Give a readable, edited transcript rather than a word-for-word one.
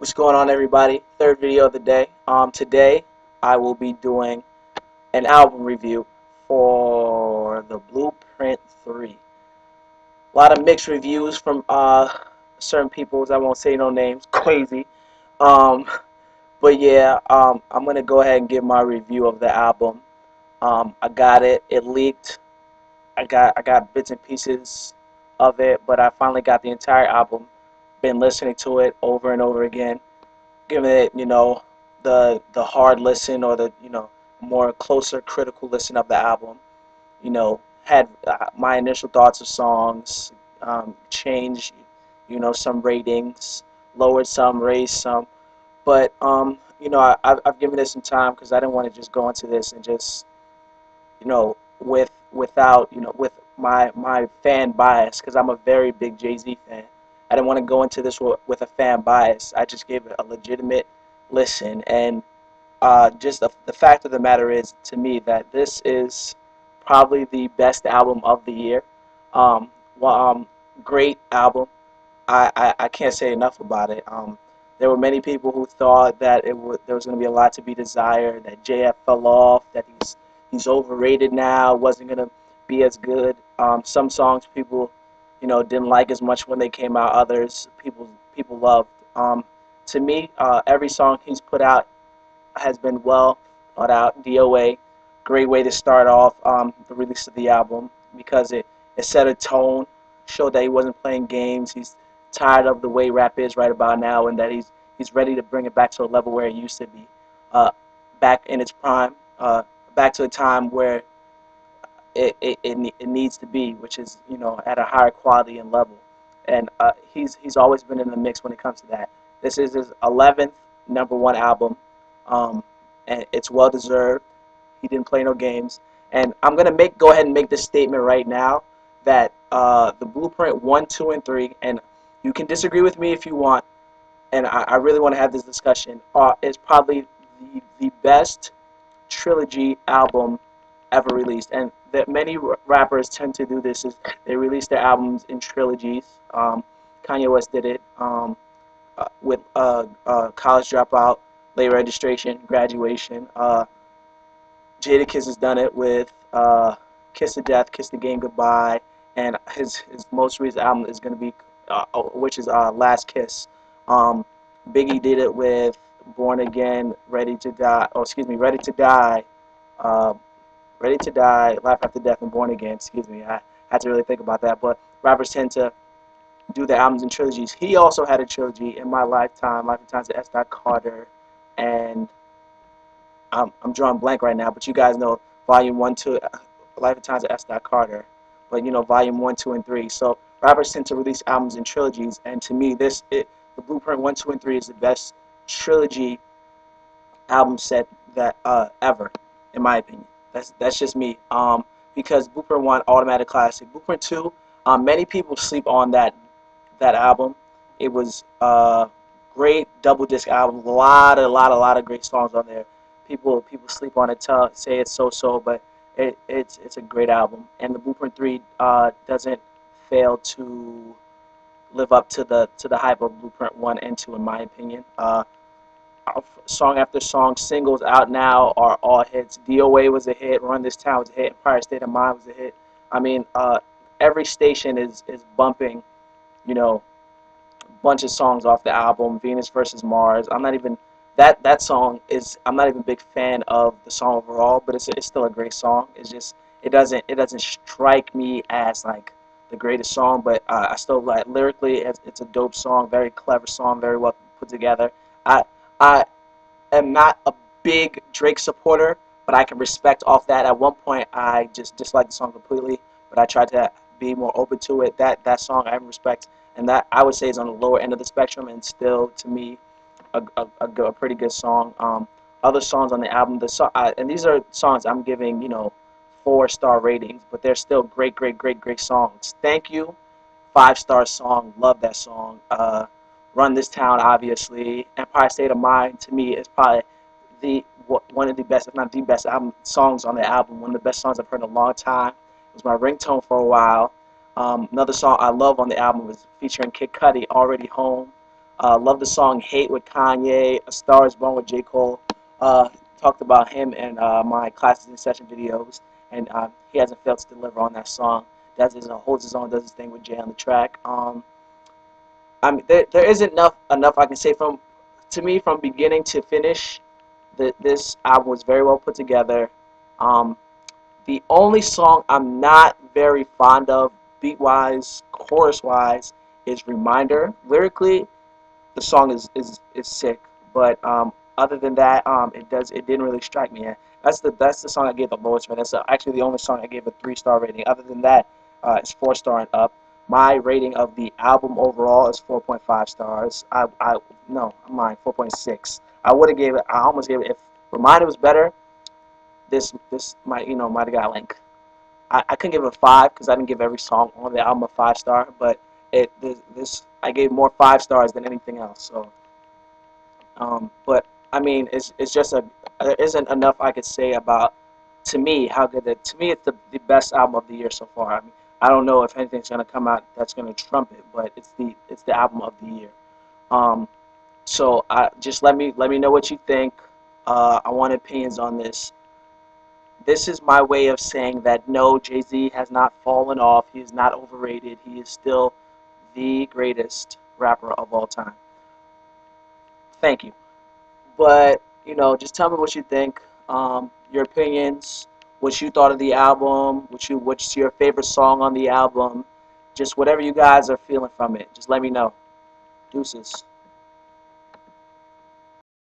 What's going on, everybody? Third video of the day. Today I will be doing an album review for the Blueprint 3. A lot of mixed reviews from certain people. I won't say no names. Crazy. Um, but yeah, I'm gonna go ahead and give my review of the album. I got it. It leaked. I got bits and pieces of it, but I finally got the entire album. Been listening to it over and over again, giving it, the hard listen, or the, more closer critical listen of the album. Had my initial thoughts of songs, changed, some ratings, lowered some, raised some, but I've given it some time because I didn't want to just go into this and just, without, with my fan bias, because I'm a very big Jay-Z fan. I didn't want to go into this with a fan bias. I just gave it a legitimate listen, and just the fact of the matter is, to me, that this is probably the best album of the year. Um, well, great album. I can't say enough about it. There were many people who thought that there was going to be a lot to be desired, that JF fell off, that he's overrated now, wasn't going to be as good. Some songs people, didn't like as much when they came out. Others people loved. To me, every song he's put out has been well thought out. DOA, great way to start off the release of the album, because it set a tone, showed that he wasn't playing games. He's tired of the way rap is right about now, and that he's ready to bring it back to a level where it used to be, uh, back in its prime, back to a time where it needs to be, which is, at a higher quality and level. And he's always been in the mix when it comes to that. This is his 11th #1 album, um, and it's well deserved. He didn't play no games, and I'm gonna go ahead and make this statement right now, that the Blueprint 1, 2, and 3, and you can disagree with me if you want, and I really want to have this discussion. Is probably the best trilogy album ever released, and that many rappers tend to do this, is they release their albums in trilogies. Kanye West did it with College Dropout, Late Registration, Graduation. Jadakiss has done it with Kiss of Death, Kiss the Game Goodbye, and his most recent album is going to be, which is Last Kiss. Um, Biggie did it with Born Again, Ready to Die. Oh, excuse me, Ready to Die. Uh, Ready to Die, Life After Death, and Born Again. Excuse me, I had to really think about that. But rappers tend to do their albums in trilogies. He also had a trilogy, In My Lifetime, Life and Times of S. Carter, and I'm drawing blank right now, but you guys know Volume 1, 2, Life and Times of S. Carter, but Volume 1, 2, and 3. So rappers tend to release albums in trilogies, and to me, the Blueprint 1, 2, and 3 is the best trilogy album set that ever, in my opinion. That's just me. Because Blueprint 1, automatic classic. Blueprint 2, many people sleep on that album. It was great double disc album. A lot of great songs on there. People sleep on it, say it's so, but it's a great album. And the Blueprint 3 doesn't fail to live up to the hype of Blueprint 1 and 2, in my opinion. Song after song, singles out now are all hits. DOA was a hit. Run This Town was a hit. Empire State of Mind was a hit. I mean, every station is bumping, you know, a bunch of songs off the album. Venus versus Mars. I'm not even that song is. I'm not even a big fan of the song overall, but it's still a great song. It's just it doesn't strike me as like the greatest song, but I still like lyrically. It's a dope song, very clever song, very well put together. I I am not a big Drake supporter, but I can respect off that. At one point, I just disliked the song completely, but I tried to be more open to it. That song I respect, and that I would say is on the lower end of the spectrum, and still to me a pretty good song. Other songs on the album, and these are songs I'm giving 4-star ratings, but they're still great songs. Thank You, 5-star song, love that song. Run This Town, obviously. Empire State of Mind, to me, is probably one of the best, if not the best, songs on the album. One of the best songs I've heard in a long time. It was my ringtone for a while. Another song I love on the album was featuring Kid Cudi, Already Home. Love the song "Hate" with Kanye. "A Star Is Born" with J. Cole. Uh, Talked about him in my classes in session videos, and he hasn't failed to deliver on that song. Holds his own, does his thing with Jay on the track. I mean, there isn't enough I can say from to me from beginning to finish. This album was very well put together. Um, the only song I'm not very fond of, beat wise, chorus wise, is "Reminder." Lyrically, the song is sick, but other than that, it didn't really strike me. That's the song I gave the lowest rating. That's actually the only song I gave a 3-star rating. Other than that, it's 4-star and up. My rating of the album overall is 4.5 stars. I no, I'm lying, 4.6. I would have gave it. I almost gave it. If Reminder was better, this might have got like I couldn't give it a 5 because I didn't give every song on the album a 5-star, but this I gave more 5 stars than anything else. So, but I mean, it's just there isn't enough I could say about to me how good it. To me, it's the best album of the year so far. I mean, I don't know if anything's gonna come out that's gonna trump it, but it's the album of the year. Um, so just let me know what you think. I want opinions on this. This is my way of saying that no, Jay-Z has not fallen off. He is not overrated. He is still the greatest rapper of all time. Thank you. But, just tell me what you think, your opinions, what you thought of the album, what's your favorite song on the album, just whatever you guys are feeling from it. Just let me know. Deuces.